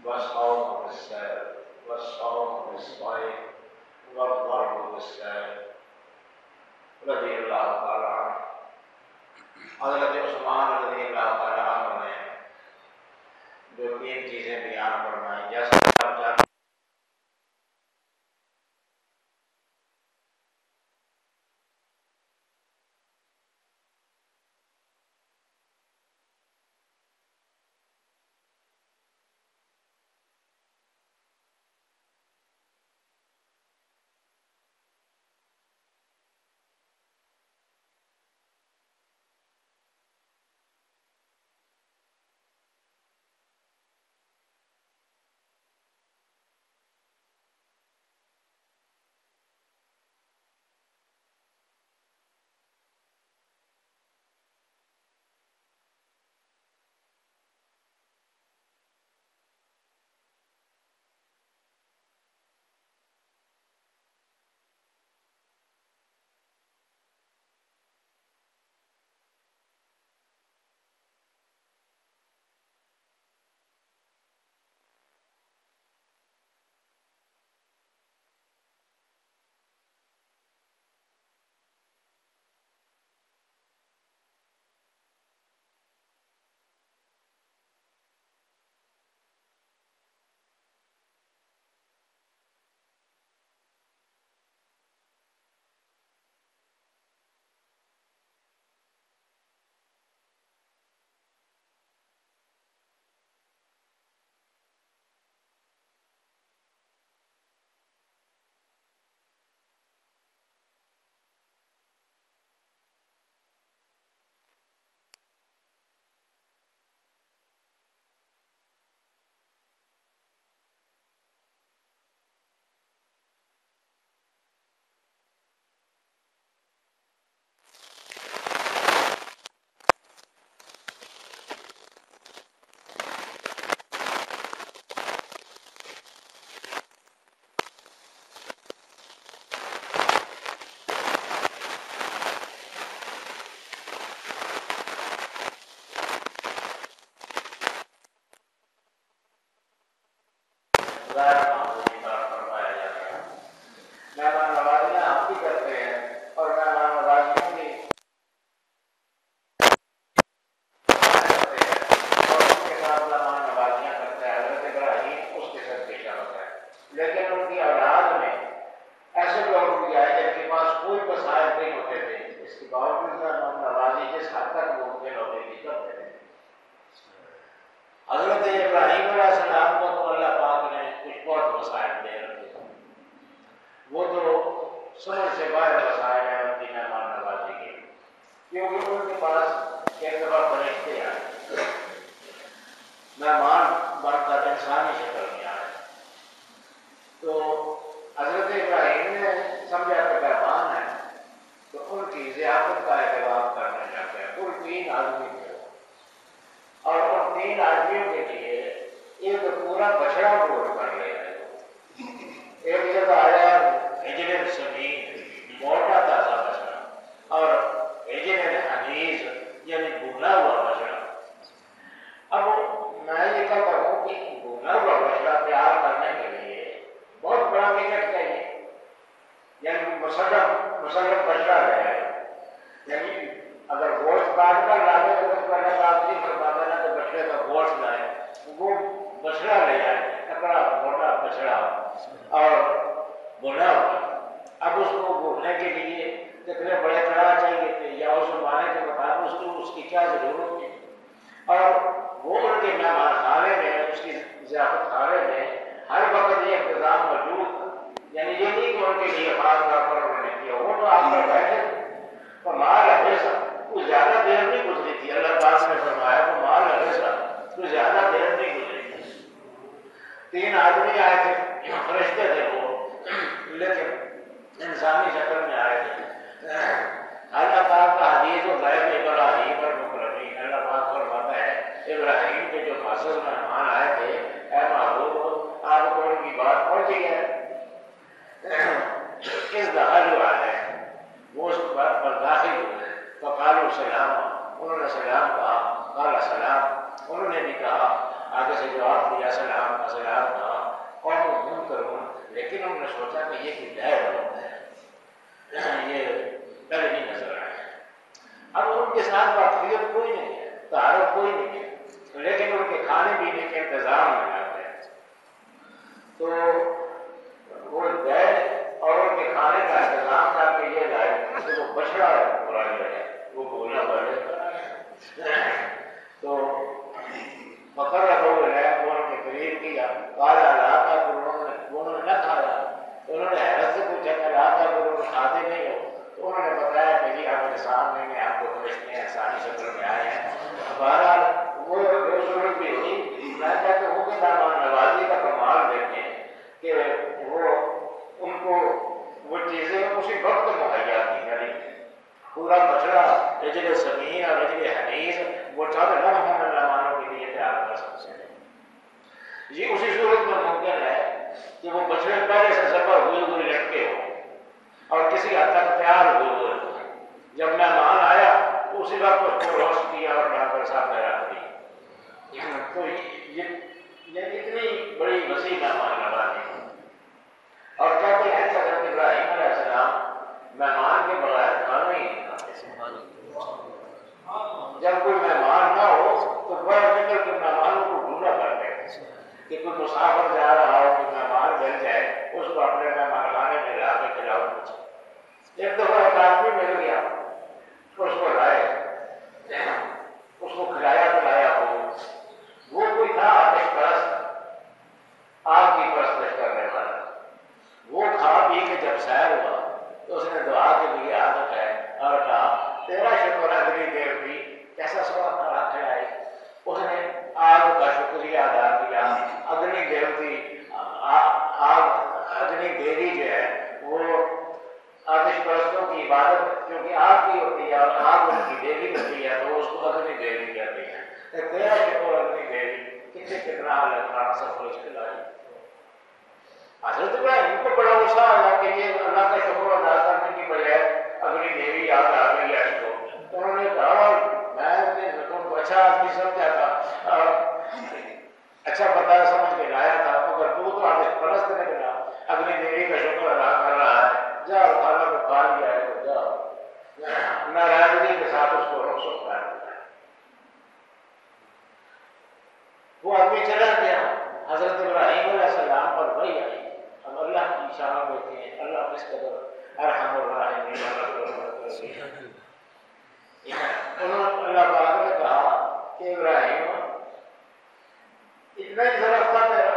والصوم بالسائر والصوم بالصائم والضرب بالسائر رضی اللہ تعالیٰ عنہ۔ حضرت عثمان رضی اللہ تعالیٰ عنہ نے جو 3 چیزیں بیان فرمائیں، جیسے غیر معمولی طور پر پایا جاتا ہے۔ مہمان نوازیاں ہم بھی کرتے ہیں اور مہمان نوازیوں کی اور ان کے ساتھ مہمان نوازیاں کرتا ہے۔ حضرت ابراہیم اس کے ساتھ پیشہ ہوتا ہے، لیکن ان کی اولاد میں ایسے لوگ بھی آئے جن کے پاس کوئی وسائل نہیں ہوتے تھے، اس کے باوجود مہمان نوازی جس حد تک ممکن ہوتی تھی کرتے تھے۔ حضرت ابراہیم علیہ السلام کو تو اللہ پاک نے کچھ بہت وسائل دے رکھے، وہ تو سمجھ سے باہر وسائل ہیں ان کی مہمان نوازی کے، کیونکہ ان کے پاس ایک دفعہ فرشتے آئے، مہمان بن کر انسانی شکل میں آئے، تو حضرت ابراہیم نے سمجھا کہ مہمان ہے تو ان کی ضیافت کا اہتمام کرنا چاہتے ہیں۔ کل 3 آدمی تھے اور ان 3 آدمیوں کے لیے ایک پورا بچڑا گوشت کر لیا ہے۔ ایک جگہ آیا ہجر سمین موٹا تازہ بچڑا اور ہجر حنیز یعنی بھونا ہوا بچڑا۔ اب میں یہ کہتا ہوں کہ بھونا ہوا بچڑا تیار کرنے کے لیے بہت بڑا محنت چاہیے، یعنی مسلم بچڑا ہے، یعنی اگر گوشت کاٹ کر لانے تو پہلے کام نہیں کر پاتا نا، تو بچڑے کا گوشت لائے، وہ بچڑا لے آئے، تکڑا موٹا بچڑا اور بھونا ہوا۔ اب اس کو بھوننے کے لیے کتنے بڑے کڑاہ چاہیے تھے یا اس زمانے کے مطابق اس کی کیا ضرورت تھی، اور وہ ان کے مہمان خانے میں، اس کی ضیافت خانے میں ہر وقت یہ انتظام موجود تھا، یعنی یہ نہیں کہ ان کے لیے خاص طور پر انہوں نے کیا، وہ تو آپ پر بیٹھے تو مال ہمیشہ کوئی زیادہ دیر نہیں گزری تھی۔ اللہ پاک نے فرمایا تو مال ہمیشہ کوئی زیادہ دیر نہیں گزری تھی۔ 3 آدمی آئے تھے، فرشتے تھے وہ، لیکن انسانی شکل میں آئے تھے۔ اللہ پاک کا حدیث و غیب ابراہیم اور مکرمین، اللہ پاک فرماتا ہے ابراہیم کے جو معزز مہمان آئے تھے، اے محبوب آپ کو ان کی بات پہنچی ہے، کس دخل آئے وہ اس بات پر داخل ہوئے، فقالوا سلام، انہوں نے سلام کہا، قال سلام، انہوں نے بھی کہا، آگے سے جواب دیا سلام مسئلات تھا قوم کو کروں، لیکن انہوں نے سوچا کہ یہ کوئی غیر ہوتا ہے، یہ پہلے نہیں نظر آیا۔ اب ان کے ساتھ واقفیت کوئی نہیں ہے، تعارف کوئی نہیں ہے، لیکن ان کے کھانے پینے کے انتظام میں آتے ہیں تو وہ گئے اور ان کے کھانے کا انتظام کر کے یہ لائے کہ وہ بچڑا پورا جو ہے وہ بولنا پڑے تو فقر لوگ ہے وہ ان کے قریب کیا کالا علاقہ انہوں نے نہ کھایا، انہوں نے حیرت سے پوچھا کہ علاقہ انہوں نے کھاتے نہیں ہو، تو انہوں نے بتایا کہ جی آپ کے سامنے میں آپ کو سمجھتے ہیں آسانی شکل میں آئے ہیں۔ بہرحال وہ جو صورت بھی ہوئی، میں کہتا ہوں کہ مہمان نوازی کا کمال دیکھیں کہ وہ ان کو وہ چیزیں اسی وقت مہیا کی، یعنی پورا بچڑا رجل سمین اور رجل حنیز وہ چند لمحوں میں مہمانوں کے لیے تیار کر سکتے ہیں۔ یہ اسی صورت میں ممکن ہے کہ وہ بچڑے پہلے سے سفر ہوئے ہوئے لٹکے ہوں اور کسی حد تک تیار ہوئے ہوئے ہوں، جب مہمان آیا تو اسی وقت اس کو روسٹ کیا اور لا کر سامنے رکھ دی۔ تو یہ اتنی بڑی وسیع مہمان نوازی اور کہتے ہیں کہ حضرت ابراہیم علیہ السلام مہمان کے بغیر کھانا ہی نہیں کھاتے۔ جب کوئی مہمان نہ ہو تو بڑا فکر کے مہمانوں کو ڈھونڈا کرتے ہیں کہ کوئی مسافر جا رہا ہو، کوئی مہمان مل جائے، اس کو اپنے مہمان خانے میں لا کے کھلاؤ۔ ایک دفعہ ایک آدمی مل گیا، اس کو لائے، اس کو کھلایا پلایا وہ کوئی تھا آتش پرست، آگ کی پرستش کرنے والا۔ وہ کھا پی کے جب سیر ہوا تو اس نے دعا کے لیے عادت ہے اور کہا تیرا شکر ہے اگلی دیر بھی کیسا سوا کھڑا کھلائی۔ اس نے آگ کا شکریہ ادا کیا۔ اگنی دیوتی اگنی دیوی جو ہے وہ آتش پرستوں کی عبادت کیونکہ آگ کی ہوتی ہے اور آگ ان کی دیوی ہوتی ہے تو اس کو اگنی دیوی کہتے ہیں۔ تیرا شکر اگنی دیوی کتنا کھانا سب کچھ کھلائی۔ حضرت ابراہیم کو بڑا غصہ آیا کہ یہ اللہ کا شکر ادا کرنے کی بجائے اگنی دیوی یاد آ گئی ہے اس کو۔ انہوں نے کہا میں نے تم کو اچھا آدمی سمجھا تھا، اچھا بندہ سمجھ کے لایا تھا، مگر تو آتش پرست نکلا، اگنی دیوی کا شکر ادا کر رہا ہے، جاؤ کھانا کو کھا لیا ہے تو جاؤ۔ ناراضگی کے ساتھ اس کو رخصت کر دیا۔ وہ آدمی چلا گیا۔ حضرت ابراہیم علیہ السلام پر وحی آئی۔ اب اللہ کی شان دیتے ہیں، اللہ اس قدر ارحم الراحمین انہوں اللہ پاک نے کہا کہ ابراہیم اتنا ہی ضرورت تھا میرا،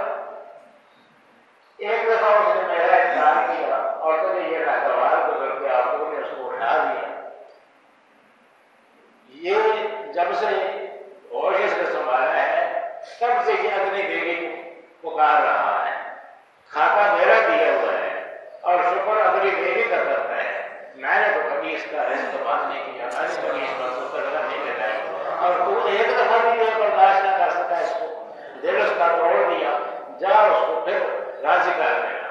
ایک دفعہ اس نے میرا انکار کیا اور تمہیں یہ ناگوار گزر کے آپ نے اس کو اٹھا دیا۔ یہ جب سے ہوش سے سنبھالا ہے تب سے یہ اگنی دیوی کو پکار رہا ہے، کھاتا میرا دیا ہوا ہے اور شکر اگنی دیوی کا کرتا ہے۔ میں نے تو کبھی اس کا رزق بند نہیں کیا، میں نے کبھی اس پر سکر نہیں لگائی، اور تو ایک دفعہ بھی یہ برداشت نہ کر سکا، اس کو دل اس کا توڑ دیا، جا اس کو پھر راضی کر دینا۔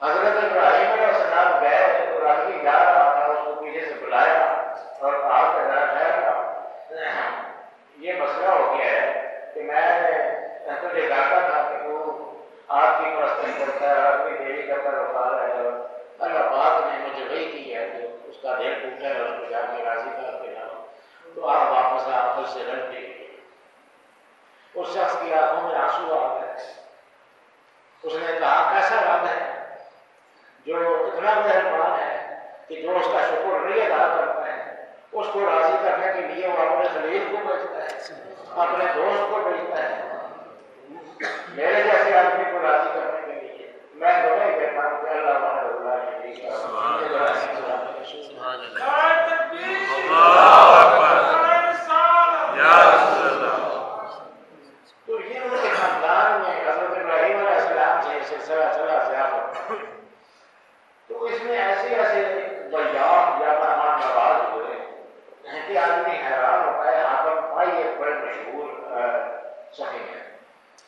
حضرت ابراہیم علیہ السلام گئے تو راضی جا رہا تھا، اس کو پیچھے سے بلایا اور کہا کہ ذرا ٹھہر، یہ مسئلہ ہو گیا ہے کہ میں تجھے ڈانٹا تھا کہ تو آپ کی پرستش کرتا ہے، اپنی دیوی کا پیروکار ہے، اور اللہ پاک نے مجھے وحی کی ہے کہ اس کا دل ٹوٹا ہے، اس کو جا کے راضی کر کے لاؤ۔ تو آپ واپس آپ مجھ سے لڑ کے اس شخص کی آنکھوں میں آنسو آ گئے۔ اس نے کہا کیسا رب ہے جو اتنا مہربان ہے کہ جو اس کا شکر نہیں ادا کرتا ہے اس کو راضی کرنے کے لیے وہ اپنے خلیل کو بھیجتا ہے، اپنے دوست کو بھیجتا ہے، میرے جیسے آدمی کو راضی کرنے کے لیے۔ میں دونوں کہتا ہوں کہ اللہ وحدہ لا شریک تو یہ ان کے خاندان میں حضرت ابراہیم علیہ السلام سے سلسلہ چلا زیادہ، تو اس میں ایسے ایسے ضیاف یا مہمان نواز ہوئے کہ آدمی حیران ہوتا ہے۔ حاتم طائی ایک بڑے مشہور سخی ہیں،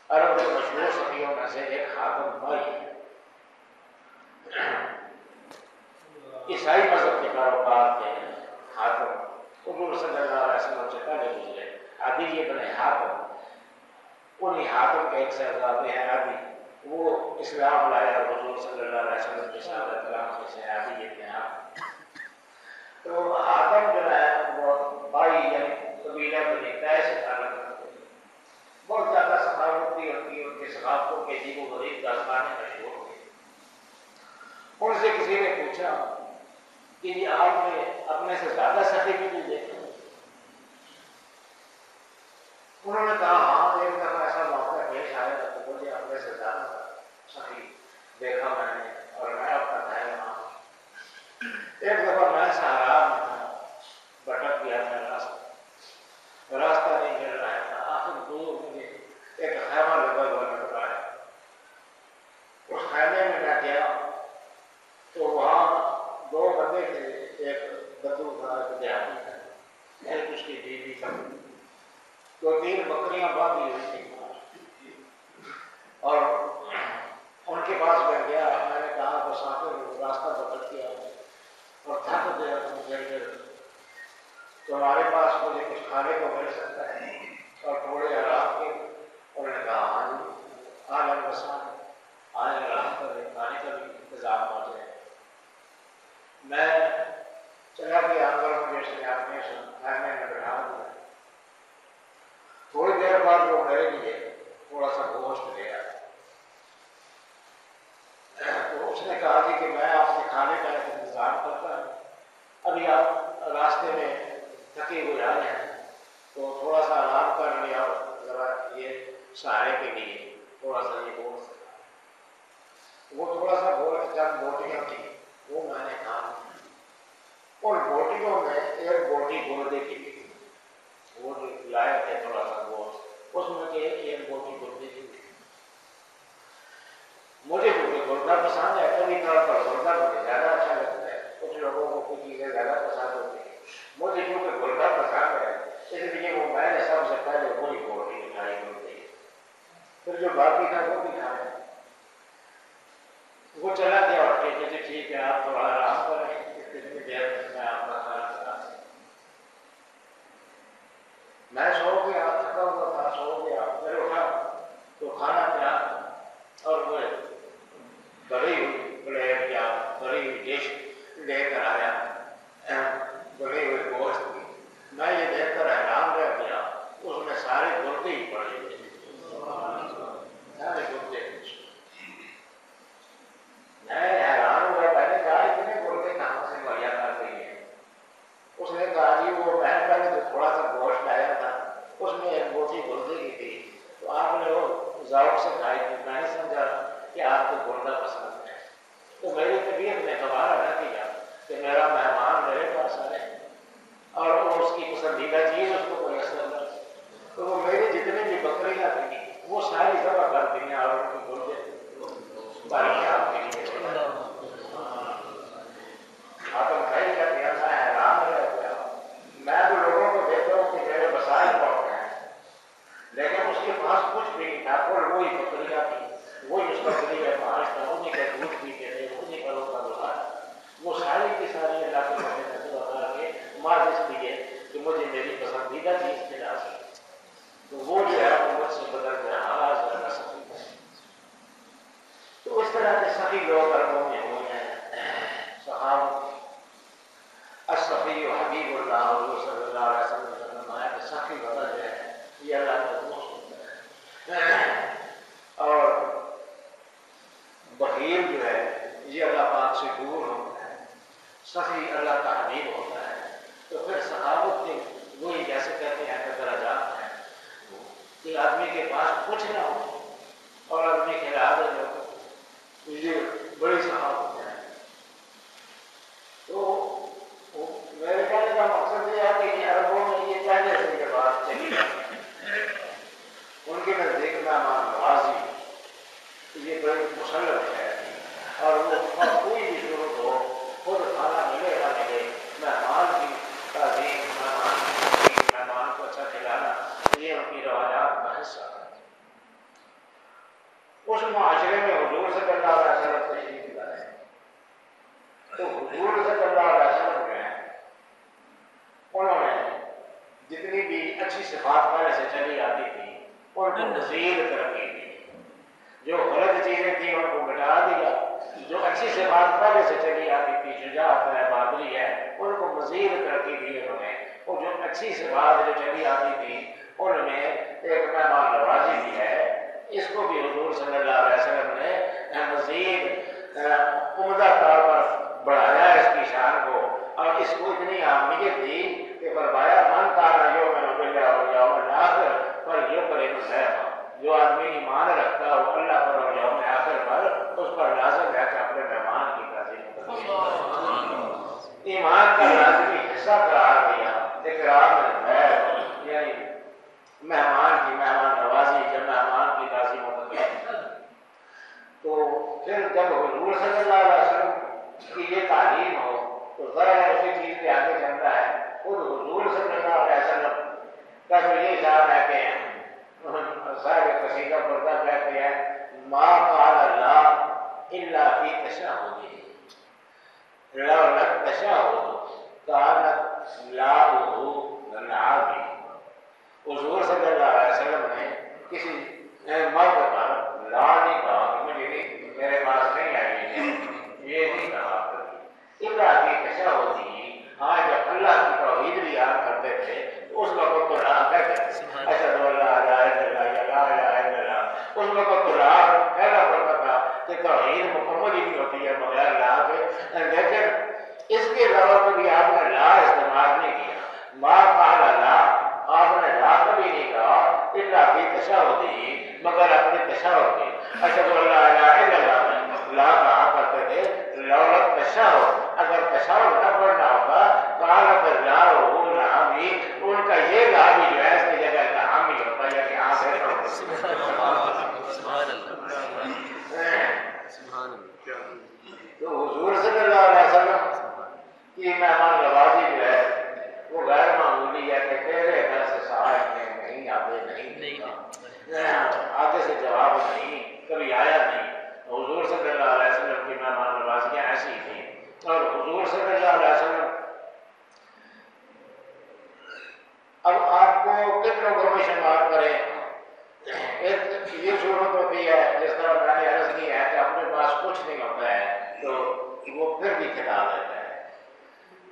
عرب کے مشہور سخیوں میں سے ایک حاتم طائی ہے۔ عیسائی مذہب کے کاروبار کے حاتم حضور صلی اللہ علیہ وسلم سے پہلے گزرے، عدی بن حاتم انہیں حاتم کے ایک صاحبزادے ہیں ابھی، وہ اسلام لایا حضور صلی اللہ علیہ وسلم کے صحابہ کرام میں سے ابھی یہ تھے آپ۔ تو حاتم جو ہے وہ بھائی یعنی قبیلہ بنی قیس سے تعلق رکھتے ہیں، بہت زیادہ ثقافتی ان کی ثقافتوں کے عجیب و غریب داستانیں مشہور ہوئی۔ ان سے کسی نے پوچھا کہ یہ آپ نے اپنے سے زیادہ سخی بھی نہیں دیکھا؟ انہوں نے کہا ہاں ایک دفعہ ایسا موقع پیش آیا تو مجھے اپنے سے زیادہ سخی دیکھا میں نے، اور میں اپنا خیال ہوں۔ ایک دفعہ میں صحرا میں تھا، بھٹک گیا میں راستہ نہیں مل رہا تھا، آخر دور مجھے ایک خیمہ لگا ہوا نظر آیا۔ اس خیمے میں میں گیا تو وہاں دو بندے تھے، ایک بدو تھا ایک دیہاتی تھا، ایک اس کی بیوی تھا، دو تین بکریاں باندھی ہوئی تھیں، اور ان کے پاس میں گیا، میں نے کہا مسافر راستہ بدل کیا اور تھک گیا پھر تو ہمارے پاس مجھے کچھ کھانے کو مل سکتا ہے اور تھوڑے آرام کے؟ انہوں نے کہا ہاں جی آلن بسان آئے آرام کریں، کھانے کا بھی انتظام ہو جائے۔ میں چلا گیا اندر، مجھے اس نے اپنے خیمے میں بٹھا دیا۔ تھوڑی دیر بعد وہ میرے لیے تھوڑا سا گوشت لے آیا، تو اس نے کہا کہ میں آپ سے کھانے کا انتظام کرتا ہوں، ابھی آپ راستے میں تھکے ہوئے آئے ہیں تو تھوڑا سا آرام کر لیا اور ذرا یہ سہارے کے لیے تھوڑا سا یہ گوشت، وہ تھوڑا سا گوشت چند بوٹیاں تھیں وہ میں نے کھا، ان بوٹیوں میں ایک بوٹی گردے کی تھی، وہ جو لائے تھے تھوڑا سا گوشت، اس میں کہ ایک بوٹی گردے کی تھی۔ مجھے گردہ پسند ہے، کبھی طور پر گردہ مجھے زیادہ اچھا لگتا ہے، کچھ لوگوں کو کچھ چیزیں زیادہ پسند ہوتی ہیں، مجھے کیونکہ گردہ پسند ہے اس لیے وہ میں نے سب سے پہلے وہی بوٹی اٹھائی گردے، پھر جو باقی تھا وہ بھی کھایا۔ وہ چلا گیا اور کہتے تھے ٹھیک ہے آپ تھوڑا آرام کریں، اتنی دیر میں آپ کا کھانا کھا سکتا۔ میں سو گیا، تھکا ہوا تھا، سو گیا، پھر اٹھا تو کھانا کیا اور وہ بڑی ہوئی پلیٹ یا بڑی ہوئی ڈش لے کر آیا، بڑی ہوئی گوشت کی۔ میں یہ دیکھ کر حیران رہ گیا، اس میں سارے گردے ہی پڑے ہوئے، سارے گردے۔ میں حیران ہوا، میں نے کہا اتنے گردے کہاں سے مہیا کر رہی ہے؟ اس نے کہا جی وہ میں پہلے جو تھوڑا سا گوشت لایا تھا اس میں ایک بوٹی گردے کی تھی، تو آپ نے وہ ذوق سے کھائی تھی، میں نے سمجھا کہ آپ کو گردہ پسند ہے، تو میری طبیعت نے گوارا نہ کیا کہ میرا مہمان میرے پاس آئے اور وہ اس کی پسندیدہ چیز اس کو کوئی اثر نہ، تو وہ میری جتنی بھی بکریاں تھیں وہ ساری ذبح کر دی ہیں اور ان کی گردے باقی آپ کے لیے آتم کھائی کا پیاسا حیران رہ گیا۔ میں تو لوگوں کو دیکھتا ہوں کہ میرے وسائل بہت ہیں لیکن اس کے پاس کچھ بھی نہیں تھا، اور وہی بکریاں تھی، وہی اس کا ذریعہ معاش تھا، انہیں کا دودھ پیتے تھے، انہیں کا روزہ گزارا، وہ ساری کی ساری اللہ کے نظر آ کے مار اس لیے کہ مجھے میری پسندیدہ چیز کھلا سکے، تو وہ جو ہے مجھ سے بدل گیا آواز زیادہ سخی ہے۔ تو اس طرح کے سخی لوگ عربوں میں ہوئے ہیں، صحابہ السخی حبیب اللہ حضور صلی اللہ علیہ وسلم نے فرمایا کہ سخی بدل ہے یہ اللہ کا دوست ہوتا ہے، اور بخیل جو ہے یہ اللہ پاک سے دور ہوتا ہے، سخی اللہ کا حبیب ہوتا ہے۔ تو پھر صحابت کے وہی جیسے کہتے ہیں کہ درجات ہیں کہ آدمی کے پاس کچھ نہ ہو اور آدمی کے ارادے میں ہو، یہ بڑی صحابت ہے۔ تو میرے کہنے کا مقصد یہ ہے کہ عربوں میں یہ پہلے سے یہ بات چلی جاتی ہے، ان کے نزدیک مہمان نوازی یہ بڑی مسلط ہے، اور وہ کوئی بھی ضرورت ہو خود کھانا ملے نہ ملے، مہمان کی تعظیم، مہمان کو اچھا کھلانا یہ ان کی روایات کا حصہ ہے۔ اس معاشرے میں حضور صلی اللہ علیہ وسلم تشریف لائے، تو حضور صلی اللہ علیہ وسلم جو ہیں انہوں نے جتنی بھی اچھی صفات پہلے سے چلی آتی تھی ان کو مزید ترقی دی، جو غلط چیزیں تھیں ان کو مٹا دیا، جو اچھی سے بات پہلے سے چلی آتی تھی، شجاعت ہے، بہادری ہے، ان کو مزید ترقی دی انہوں نے، اور جو اچھی سے بات جو چلی آتی تھی ان میں ایک مہمان نوازی بھی ہے، اس کو بھی حضور صلی اللہ علیہ وسلم نے مزید عمدہ طور پر بڑھایا اس کی شان کو، اور اس کو اتنی اہمیت دی کہ فرمایا من کان یؤمن باللہ والیوم الآخر فلیکرم ضیفہ، جو آدمی ایمان رکھتا ہو اللہ پر اور یوم آخر پر، اس پر لازم ہے کہ اپنے مہمان کی تعظیم کرے، ایمان کا لازمی حصہ قرار دیا اکرام الضیف، یعنی مہمان کی مہمان نوازی، جب مہمان کی تعظیم ہوتی ہے۔ تو پھر جب حضور صلی اللہ علیہ وسلم کی یہ تعلیم ہو تو ذرا اسی چیز کے آگے چلتا ہے، خود حضور صلی اللہ علیہ وسلم کا تو یہ شان ہے کہ صاحب قصیدہ پردہ کہتے ہیں ما قال اللہ الا فی تشہدہ لو لم تشہد کانت لاؤہ للعابد، حضور صلی اللہ علیہ وسلم نے کسی مرد پر لا نہیں کہا کہ مجھے نہیں، میرے پاس نہیں آئی ہے، یہ نہیں کہا اللہ کی تشہد ہی، ہاں جب اللہ کی توحید بھی یاد کرتے تھے تو اس وقت تو لا کہتے تھے اشہد ان لا الہ الا اللہ لا الہ الا اللہ، اس وقت تو لا کہنا پڑتا تھا کہ توحید مکمل ہی نہیں ہوتی ہے بغیر لا کے، لیکن اس کے علاوہ کبھی آپ نے لا استعمال نہیں کیا، ما قال لا، آپ نے لا کبھی نہیں کہا الا فی تشہد ہی، مگر اپنے تشہد میں اشہد ان لا الہ الا اللہ میں لا کہا کرتے تھے، لو لم تشہد، اگر تشہد نہ پڑھنا ہوگا کانت لاؤہ للعابد، ان کا یہ لا بھی جو ہے اس کی جگہ لعام ہی ہوتا ہے، یعنی آپ ہے تو حضور صلی اللہ علیہ وسلم کی مہمان نوازی جو ہے وہ غیر معمولی ہے کہ تیرے گھر سے ساتھ میں نہیں آتے، نہیں آگے سے جواب نہیں کبھی آیا نہیں، حضور صلی اللہ علیہ وسلم کی مہمان نوازیاں ایسی تھیں، اور حضور صلی اللہ علیہ وسلم اب آپ کو کن لوگوں میں شمار کریں، ایک یہ صورت ہوتی ہے جس طرح میں نے عرض کی ہے کہ اپنے پاس کچھ نہیں ہوتا ہے تو وہ پھر بھی کھلا دیتا ہے،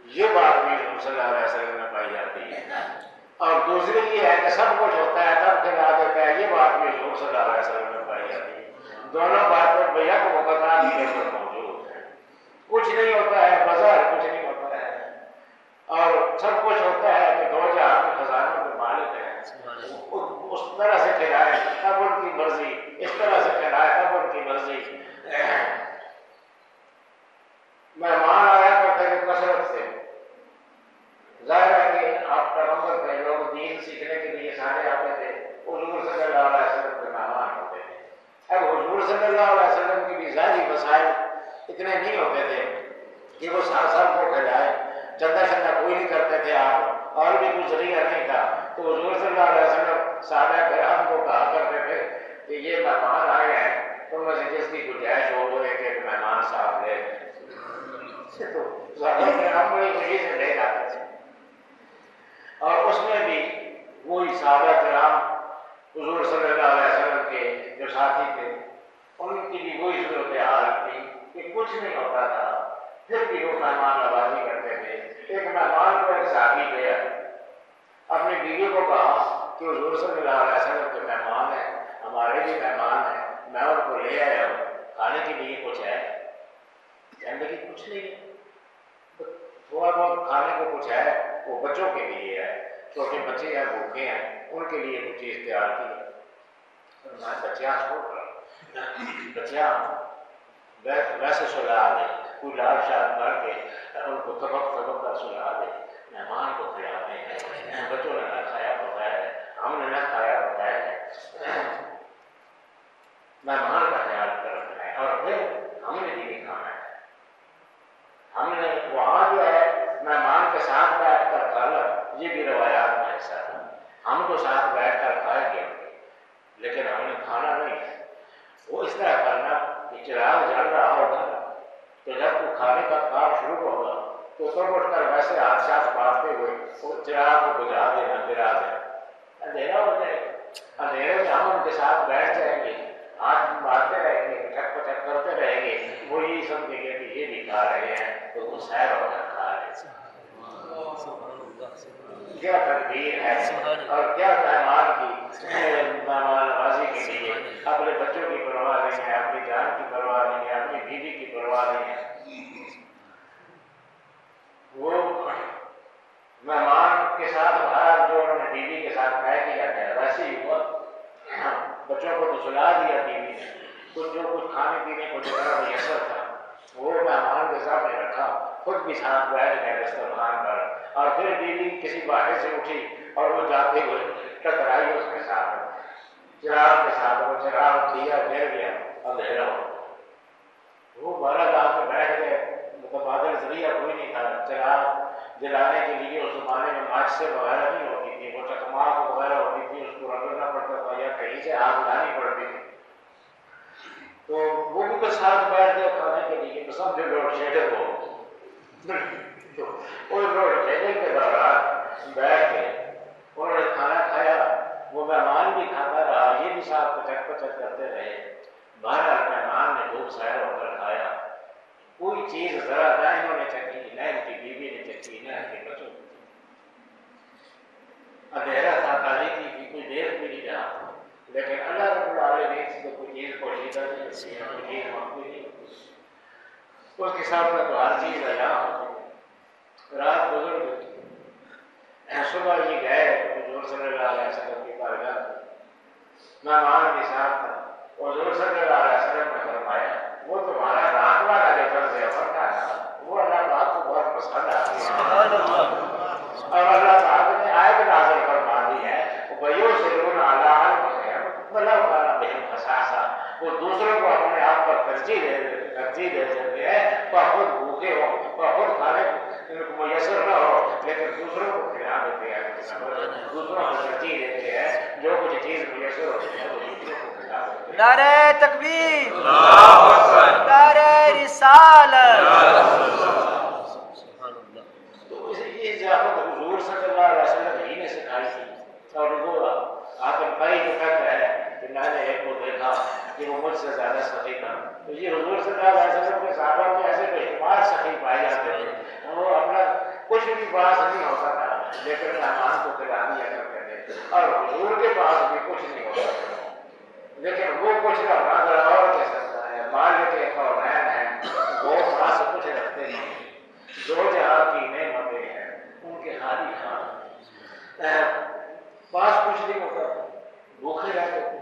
یہ بات بھی حضور صلی اللہ علیہ وسلم میں پائی جاتی ہے، اور دوسری یہ ہے کہ سب کچھ ہوتا ہے تب کھلا دیتا ہے، یہ بات بھی حضور صلی اللہ علیہ وسلم میں پائی جاتی ہے، دونوں باتیں بھیا کو مقدار کی پر موجود ہیں، کچھ نہیں ہوتا ہے بظاہر کچھ نہیں ہوتا ہے، اور سب کچھ ہوتا ہے کہ دو جہاں کے خزانوں کے مالک ہیں، اس طرح سے کھلائے تب ان کی مرضی، اس طرح سے کھلائے تب ان کی مرضی۔ مہمان آیا کرتے تھے کثرت سے، ظاہر ہے کہ آپ پیغمبر تھے، لوگ دین سیکھنے کے لیے سارے آتے تھے، حضور صلی اللہ علیہ وسلم کے مہمان ہوتے تھے، اب حضور صلی اللہ علیہ وسلم کی بھی ظاہری وسائل اتنے نہیں ہوتے تھے کہ وہ سب کو کھلائے، چندہ چندہ کوئی نہیں کرتے تھے آپ، اور بھی کوئی ذریعہ نہیں تھا، تو حضور صلی اللہ علیہ وسلم صحابہ کرام کو کہا کرتے تھے کہ یہ مہمان آئے ہیں، ان میں سے جس کی گنجائش ہو وہ ایک ایک مہمان صاحب لے، تو صحابہ کرام بڑی خوشی سے لے جاتے تھے، اور اس میں بھی وہی صحابہ کرام حضور صلی اللہ علیہ وسلم کے جو ساتھی تھے ان کی بھی وہی صورت حال تھی کہ کچھ نہیں ہوتا تھا، پھر بھی وہ مہمان نوازی کرتے تھے۔ ایک مہمان کو ایک صحابی گیا، اپنی بیوی کو کہا کہ حضور صلی اللہ علیہ وسلم کے مہمان ہیں، ہمارے بھی مہمان ہیں، میں ان کو لے آیا ہوں، کھانے کے لیے کچھ ہے؟ کہنے لگی کچھ نہیں ہے، تھوڑا بہت کھانے کو کچھ ہے، وہ بچوں کے لیے ہے، چھوٹے بچے ہیں بھوکے ہیں، ان کے لیے کچھ چیز تیار کی ہے، میں بچیاں چھوڑ رہا، بچیاں ویسے سلا دے، کوئی لال شاد کر کے ان کو تبک کر سلا دے، مہمان کو کھلاتے ہیں، بچوں نے نہ کھایا ہوتا ہے، ہم نے نہ کھایا ہوتا ہے، مہمان کا خیال کرنا ہے، اور پھر ہم نے بھی نہیں کھانا ہے، ہم نے وہاں جو ہے مہمان کے ساتھ بیٹھ کر کھانا، یہ بھی روایات میں حصہ ہے، ہم تو ساتھ بیٹھ کر کھائیں گے لیکن ہم نے کھانا نہیں ہے، وہ اس طرح کرنا کہ چراغ جل رہا ہوگا تو جب وہ کھانے کا کام شروع ہوگا تو سب اٹھ کر ویسے ہاتھ شاخ مارتے ہوئے وہ چراغ کو بجھا دینا، گرا دینا، اندھیرا ہو جائے گا، اندھیرے میں ہم بیٹھ جائیں گے، ہاتھ مارتے رہیں گے، چک پچک کرتے رہیں گے، وہ یہی سمجھیں گے کہ یہ بھی کھا رہے ہیں تو وہ سیر ہو کر کھا رہے ہیں۔ کیا تدبیر ہے اور کیا مہمان کی مہمان نوازی کے لیے اپنے بچوں کی پرواہ نہیں ہے، اپنی جان کی پرواہ نہیں ہے، اپنی بیوی کی پرواہ نہیں ہے۔ وہ مہمان کے ساتھ باہر جو انہوں نے بیوی کے ساتھ طے کیا ہے ویسے ہی ہوا، بچوں کو تو سلا دیا بیوی نے، کچھ جو کچھ کھانے پینے کو جگہ میسر تھا وہ مہمان کے سامنے رکھا، خود بھی ساتھ بیٹھ گئے دسترخوان پر، اور پھر بیوی کسی باہر سے اٹھی اور وہ جاتے ہوئے ٹکرائی اس کے ساتھ، چراغ کے ساتھ، وہ چراغ دیا گر گیا، اندھیرا ہو گیا۔ وہ بہرحال آ کے بیٹھ گئے، متبادل ذریعہ کوئی نہیں تھا، چراغ جلانے کے لیے اس زمانے میں ماچسیں وغیرہ نہیں ہوتی تھی، وہ چکماک وغیرہ ہوتی تھی، اس کو رگڑنا پڑتا تھا یا کہیں سے آگ لانی پڑتی تھی، تو وہ بھی تو ساتھ بیٹھ گئے کھانے کے لیے، تو سمجھو لوڈ شیڈنگ ہو، اس لوڈ شیڈنگ کے دوران بیٹھ کے انہوں نے کھانا کھایا، وہ مہمان بھی کھاتا رہا، یہ بھی ساتھ پچک پچک کرتے رہے، بہرحال مہمان نے خوب سیر ہو کر کھایا، کوئی چیز ذرا نہ انہوں نے چکھی، نہ ان کی بیوی نے چکھی، نہ ان کے بچوں نے۔ اندھیرا تھا، تاریخی کی کوئی دیکھ بھی نہیں رہا، لیکن اللہ رب العالمین سے کوئی چیز پوشیدہ نہیں ہوتی ہے، کوئی چیز مخفی نہیں ہوتی، اس کے ساتھ میں تو ہر چیز عیاں ہوتی ہے۔ رات گزر گئی، صبح یہ گئے حضور صلی اللہ علیہ وسلم کی بارگاہ میں، مہمان کے ساتھ تھا، حضور صلی اللہ علیہ وسلم نے فرمایا وہ تمہارا رات والا جو طرز عمل تھا وہ اللہ پاک کو بہت پسند آ گیا، اور اللہ پاک نے آیت نازل فرما دی ہے وَيُؤْثِرُونَ عَلَىٰ أَنفُسِهِمْ وَلَوْ كَانَ بِهِمْ خَصَاصَةٌ، وہ دوسروں کو اپنے آپ پر ترجیح دے دیتے ہیں، خود بھوکے ہو، خود کھانے کو میسر نہ ہو، لیکن دوسروں کو کھلا دیتے ہیں، دوسروں کو ترجیح دیتے ہیں، جو کچھ چیز میسر ہوتی ہے وہ دوسروں کو کھلا دیتے ہیں۔ نعرہ تکبیر، نعرہ رسالت۔ تو یہ ضیافت حضور صلی اللہ علیہ وسلم ہی نے سکھائی تھی، اور وہ آتم قائی جو کہتا ہے کہ میں نے ایک کو دیکھا کہ وہ مجھ سے زیادہ سخی تھا، تو یہ حضور صلی اللہ علیہ وسلم کے صحابہ میں ایسے بے شمار سخی پائے جاتے تھے، وہ اپنا کچھ بھی پاس نہیں ہوتا تھا لیکن مہمان کو کھلا دیا کرتے تھے، اور حضور کے پاس بھی کچھ نہیں ہوتا تھا، لیکن وہ کچھ کا نظر اور کہہ سکتا ہے، مالک کونین ہے، وہ پاس کچھ رکھتے نہیں، دو جہاں کی نعمتیں ہیں ان کے حالی خان، پاس کچھ نہیں ہوتا، بھوکے رہتے تھے،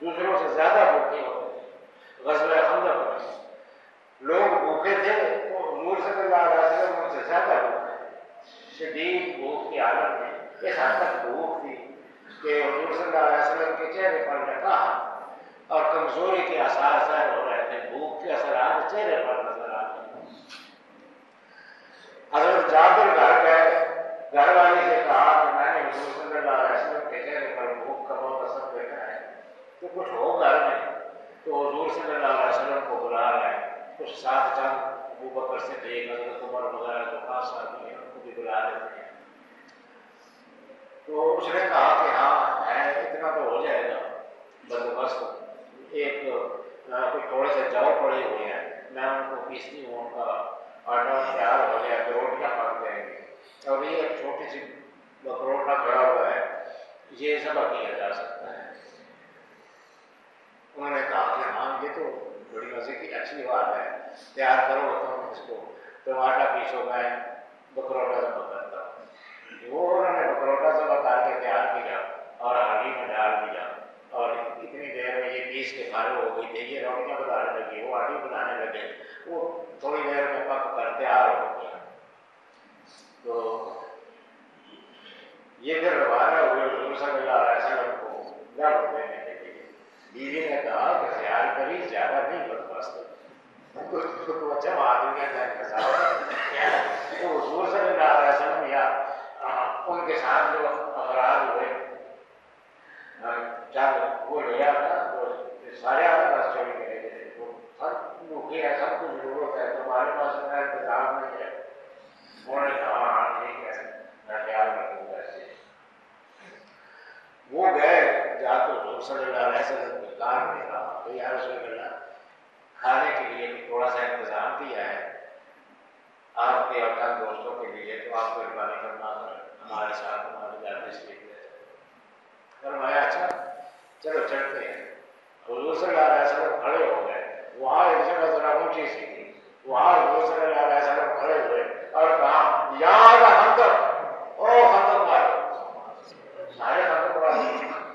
دوسروں سے زیادہ بھوکے ہوتے تھے۔ غزوہ خندق میں لوگ بھوکے تھے تو حضور صلی اللہ علیہ وسلم ان سے زیادہ بھوکے، شدید بھوک کی حالت میں، اس حد تک بھوک تھی کہ حضور صلی اللہ علیہ وسلم کے چہرے پر نقاہت اور کمزوری کے آثار ظاہر ہو رہے تھے، بھوک کے اثرات چہرے پر نظر آتے ہیں۔ حضرت جابر گھر گئے، گھر والے سے کہا کہ میں نے حضور صلی اللہ علیہ وسلم کے چہرے پر بھوک کا بہت اثر دیکھا ہے، تو کچھ ہو گھر میں، تو حضور صلی اللہ علیہ وسلم کو بلا لائے، کچھ ساتھ چند ابو بکر صدیق، حضرت عمر وغیرہ جو خاص آدمی ہیں ان کو بھی بلا لیتے ہیں، تو اس نے کہا کہ ہاں ہے، اتنا تو ہو جائے گا بندوبست، ایک کوئی تھوڑے سے جو پڑے ہوئے ہیں، میں ان کو پیستی ہوں، ان کا آٹا تیار ہو جائے تو روٹیاں پک جائیں گی، اور یہ ایک چھوٹی سی بکروٹا کھڑا ہوا ہے، یہ ذبح کیا جا سکتا ہے۔ انہوں نے کہا کہ ہاں یہ تو بڑی مزے کی اچھی بات ہے، تیار کرو تم اس کو، تم آٹا پیسو، میں بکروٹا ذبح کرتا ہوں۔ وہ انہوں نے بکروٹا ذبح کر کے تیار کیا اور ہانڈی میں ڈال دیا، اور اتنی دیر میں یہ پیس کے فارغ ہو گئی تھی، یہ روٹیاں بنانے لگی، وہ ہانڈی بنانے لگے، وہ تھوڑی دیر میں پک کر تیار ہو گیا۔ تو یہ پھر روانہ ہوئے حضور صلی اللہ علیہ وسلم کو گھر دینے کے لیے، بیوی نے کہا کہ خیال کری زیادہ نہیں برداشت، تو اچھا آدمی کا انتظار، تو حضور صلی اللہ علیہ وسلم یا ان کے ساتھ جو افراد ہوئے جب وہ لیا تھا تو سارے آپ کے پاس چوری کرے گئے، تو سب بھوکے ہیں، سب کچھ ضرورت ہے، تمہارے پاس اتنا انتظام نہیں ہے، انہوں نے کہا ہاں ٹھیک ہے میں خیال رکھوں گا۔ وہ گئے جا کے حضور صلی اللہ علیہ وسلم کے کار میں کہا تو یا رسول اللہ کھانے کے لیے بھی تھوڑا سا انتظام کیا ہے آپ کے اور چند دوستوں کے لیے، تو آپ مہربانی کرنا ہمارے ساتھ ہمارے جاتے شریف ہے۔ فرمایا اچھا چلو چلتے ہیں۔ حضور صلی اللہ علیہ وسلم کھڑے ہو گئے، وہاں ایک جگہ ذرا اونچی سی تھی، وہاں حضور صلی اللہ علیہ وسلم کھڑے ہوئے اور کہا یاد خندق، او خندق والے، سارے خندق والے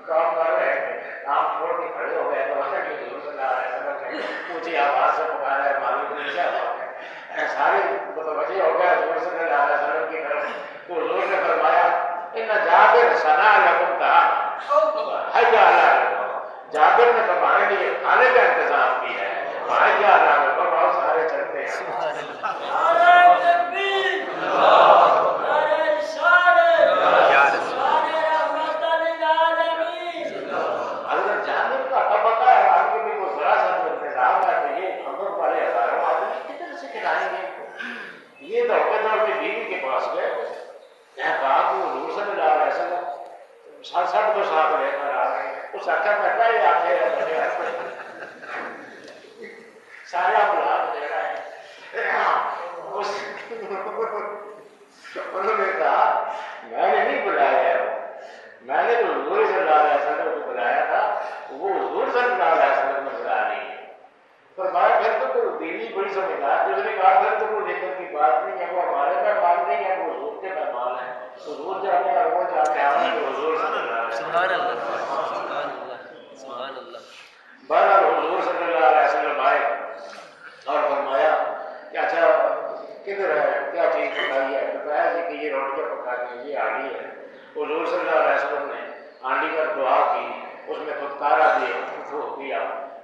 کام کر رہے ہیں، کام چھوڑ کے کھڑے ہو گئے، تو حضور صلی اللہ علیہ وسلم نے اونچی آواز سے پکارا ہے معلوم نہیں کیا بات ہے، سارے متوجہ ہو گئے حضور صلی اللہ علیہ وسلم کی طرف، تو حضور نے فرمایا ان جابر صنع لکم طعام حیا علی، جابر نے تمہارے لیے کھانے کا انتظام کیا ہے، حیا علی، اور سارے چلتے ہیں۔ نعرہ تکبیر، نعرہ رسالت، نعرہ رحمت للعالمین۔ حضرت جابر کا طبقہ ہے، آپ کے بھی وہ ذرا سا انتظام ہے تو یہ ہم والے ہزاروں آدمی کدھر سے کھلائیں گے؟ یہ دوڑتے دوڑتے بیوی کے پاس گئے، کہا کہ حضور صلی اللہ علیہ وسلم سب کو ساتھ لے کر آ رہے ہیں، اس اچھا بیٹھا ہی آتے ہیں سارا بلا دے رہا ہے۔ انہوں نے کہا میں نے نہیں بلایا ہے، میں نے تو حضور صلی اللہ علیہ وسلم کو بلایا تھا، وہ حضور صلی اللہ علیہ وسلم نے بلا نہیں ہے۔ فرمایا پھر تو کوئی بیوی بڑی سمجھدار تھی، اس نے کہا پھر تو کوئی دقت کی بات نہیں ہے، وہ ہمارے مہمان نہیں ہے، وہ حضور کے مہمان ہیں، حضور جانے اور وہ جانے ہمیں تو حضور صلی اللہ علیہ وسلم۔ سبحان اللہ سبحان اللہ سبحان اللہ۔ بہرحال حضور صلی اللہ علیہ وسلم آئے اور فرمایا کہ اچھا کدھر ہے، کیا چیز پکائی ہے؟ بتایا جی کہ یہ روٹیاں پکانی ہے، یہ ہانڈی ہے۔ حضور صلی اللہ علیہ وسلم نے ہانڈی پر دعا کی، اس میں پھٹکارا دیا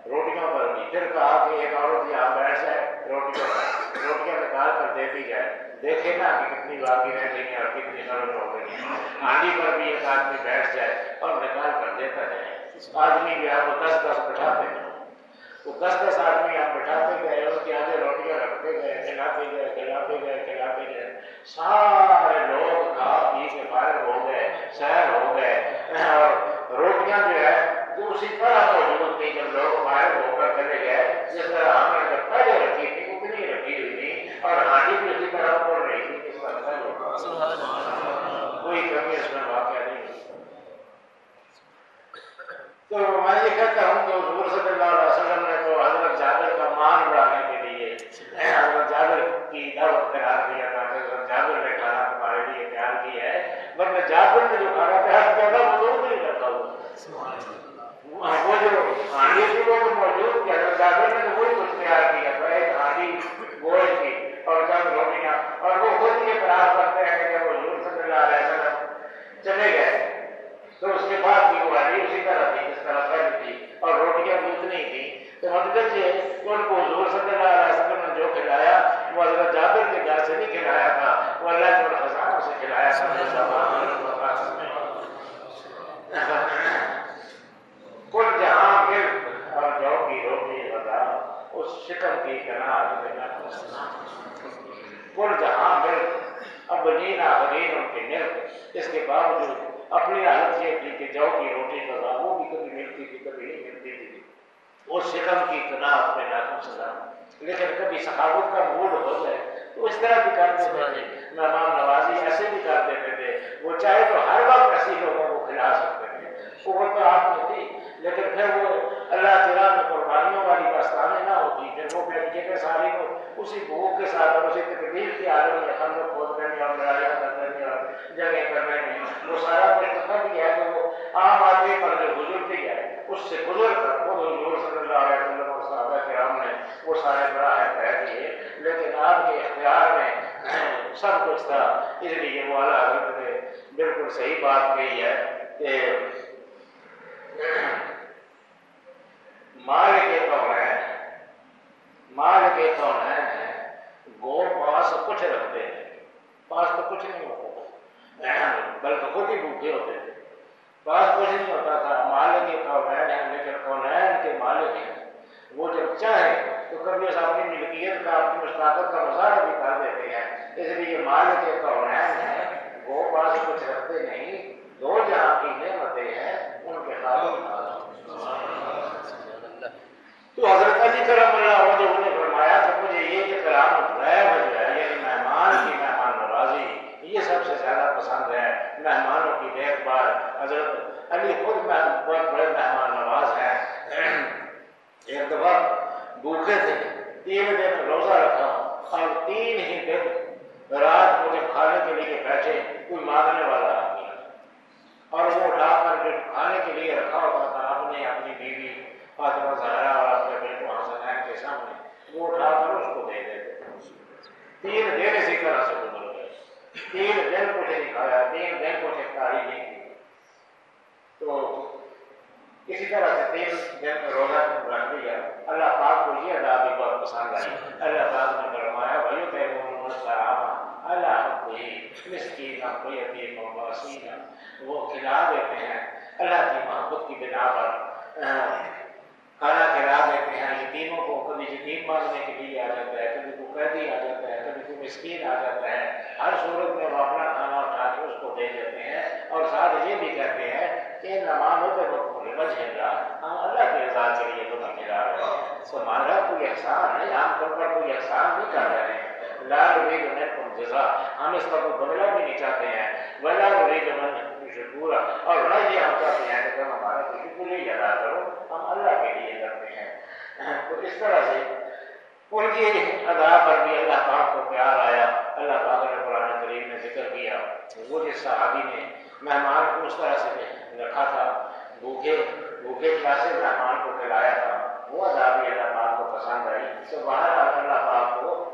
روٹیوں پر بھی، پھر کہا کہ ایک عورت یہاں بیٹھ جائے، روٹیاں نکال کر دے دی جائے، دیکھے نا کہ کتنی باقی رہ گئی ہیں اور کتنی نرم ہو گئی ہیں۔ ہانڈی پر بھی ایک آدمی بیٹھ جائے اور نکال کر دیتا جائے۔ آدمی جو ہے وہ 10 بٹھاتے گئے، وہ 10 آدمی آپ بٹھاتے گئے، ان کے آگے روٹیاں رکھتے گئے، کھلاتے گئے، سارے لوگ کھا پی کے فارغ ہو گئے، سیر ہو گئے، اور روٹیاں جو ہے جو اسی طرح موجود تھی جب لوگ فارغ ہو کر چلے گئے، جس طرح ہم نے جب پہلے رکھی تھی اتنی رکھی ہوئی تھی، اور ہانڈی بھی اسی طرح پڑ رہی تھی جس طرح پہلے، کوئی کمی اس میں واقعہ نہیں ہوئی۔ تو میں یہ کہتا ہوں کہ حضور صلی اللہ علیہ وسلم نے تو حضرت جابر کا مان بڑھانے کے لیے حضرت جابر کی دعوت قرار دیا تھا کہ حضرت جابر نے کھانا تمہارے لیے تیار کیا ہے، ورنہ جابر نے جو کھانا تیار کیا تھا وہ دور نہیں رکھا ہوا، وہ جو ہانڈی تھی وہ تو موجود تھی، حضرت جابر نے تو وہی کچھ تیار کیا تھا، ایک ہانڈی گوشت کی اور چند روٹیاں، اور وہ خود یہ قرار کرتے ہیں کہ جب حضور صلی اللہ علیہ وسلم چلے گئے تو اس کے بعد بھی وہ ہانڈی اسی طرح تھی جس طرح پہلے تھی، اور روٹیاں بھی اتنی تھی، تو مطلب یہ کہ ان کو حضور صلی اللہ علیہ وسلم نے جو کھلایا وہ حضرت جابر کے گھر سے نہیں کھلایا تھا، وہ اللہ کے خزانوں سے کھلایا تھا۔ کل جہاں مل اور جو کی روٹی غذا اس شکم کی کناج میں کل جہاں مل اب نین آخرین ان کے ملک، اس کے باوجود اپنی حالت یہ تھی کہ جو کی روٹی غذا وہ بھی کبھی ملتی تھی کبھی نہیں ملتی تھی، وہ شکم کی کناج میں ناکم سزا، لیکن کبھی سخاوت کا موڈ ہو جائے تو اس طرح بھی کر دیتے تھے، مہمان نوازی ایسے بھی کر دیتے تھے، وہ چاہے تو ہر وقت ایسی لوگوں کو کھلا سکتے تھے، قوت تو آپ میں تھی، لیکن پھر وہ اللہ کی راہ میں قربانیوں والی داستانیں نہ ہوتی، پھر وہ بیٹھے ساری کو اسی بھوک کے ساتھ اور اسی تکلیف کے عالم میں خندق کھودنے میں اور لڑائیاں کرنے میں اور جنگیں کرنے میں، وہ سارا کچھ بھی ہے کہ وہ عام آدمی پر جو گزرتی ہے اس سے گزر کر خود حضور صلی اللہ علیہ وسلم اور صحابہ کرام نے وہ سارے براہ طے کیے، لیکن آپ کے اختیار میں سب کچھ تھا، اس لیے وہ اعلیٰ حضرت نے بالکل صحیح بات کہی ہے کہ مال کے کون ہے گو پاس کچھ رکھتے ہیں، پاس تو کچھ نہیں ہوتا، بلکہ خود ہی بھوکے ہوتے تھے، پاس کچھ نہیں ہوتا تھا، مالک کے کونین ہیں، لیکن کونین کے مالک ہیں، وہ جب چاہیں تو کبھی اس اپنی ملکیت کا اپنی مشتاقت کا مظاہرہ بھی کر دیتے ہیں، اس لیے مالک کے کونین ہیں، وہ پاس کچھ رکھتے نہیں، دو جہاں کی نعمتیں ہیں ان کے خالق تو حضرت علی کرم اللہ وجہ نے فرمایا کہ مجھے یہ اکرام الضیف جو ہے یعنی مہمان کی مہمان نوازی یہ سب سے زیادہ پسند ہے، مہمانوں کی دیکھ بھال۔ حضرت علی خود بہت بڑے مہمان نواز ہیں۔ ایک دفعہ بھوکے تھے، 3 دن روزہ رکھا اور 3 ہی دن رات کو جب کھانے کے لیے بیٹھے کوئی مانگنے والا آ گیا اور وہ اٹھا کر جو کھانے کے لیے رکھا ہوتا تھا اپنے اپنی بیوی فاطمہ زہرا اور اپنے بیٹوں حسنین کے سامنے وہ اٹھا کر اس کو دے دیتے۔ 3 دن اسی طرح سے گزر گئے، 3 دن کچھ نہیں کھایا، 3 دن کچھ افطاری نہیں کی۔ تو اسی طرح سے 3 دن کا روزہ رکھ دیا۔ اللہ پاک کو یہ ادا بھی بہت پسند آئی۔ اللہ پاک نے فرمایا وَيُطْعِمُونَ الطَّعَامَ عَلَىٰ حُبِّهِ مِسْكِينًا وَيَتِيمًا وَأَسِيرًا، وہ کھلا دیتے ہیں اللہ کی محبت کی بنا پر، کھانا کھلا دیتے ہیں یتیموں کو۔ کبھی یتیم مانگنے کے لیے آ جاتا ہے، کبھی کوئی قیدی آ جاتا ہے، کبھی کوئی مسکین آ جاتا ہے، ہر صورت میں وہ اپنا کھانا اٹھا کے اس کو دے دیتے ہیں اور ساتھ یہ بھی کہتے ہیں کہ نمان ہوتے وقت وجہ اللہ، ہم اللہ کی رضا کے لیے تمہیں کھلا رہے ہیں، تمہارا کوئی احسان نہیں، عام طور پر کوئی احسان نہیں کر رہے ہیں۔ لا نريد منكم جزاء، ہم اس کا کوئی بدلہ بھی نہیں چاہتے ہیں، ولا نريد منكم شکورا، اور نہ یہ ہم چاہتے ہیں کہ تم ہمارا کوئی شکر ہی ادا کرو، ہم اللہ کے لیے کرتے ہیں۔ تو اس طرح سے ان کی ادا پر بھی اللہ پاک کو پیار آیا۔ اللہ پاک نے قرآن کریم میں ذکر کیا وہ جس صحابی نے مہمان کو اس طرح سے رکھا تھا، بھوکے پیاسے مہمان کو کھلایا تھا، وہ ادا بھی اللہ پاک کو پسند آئی۔ تو بہرحال اللہ پاک کو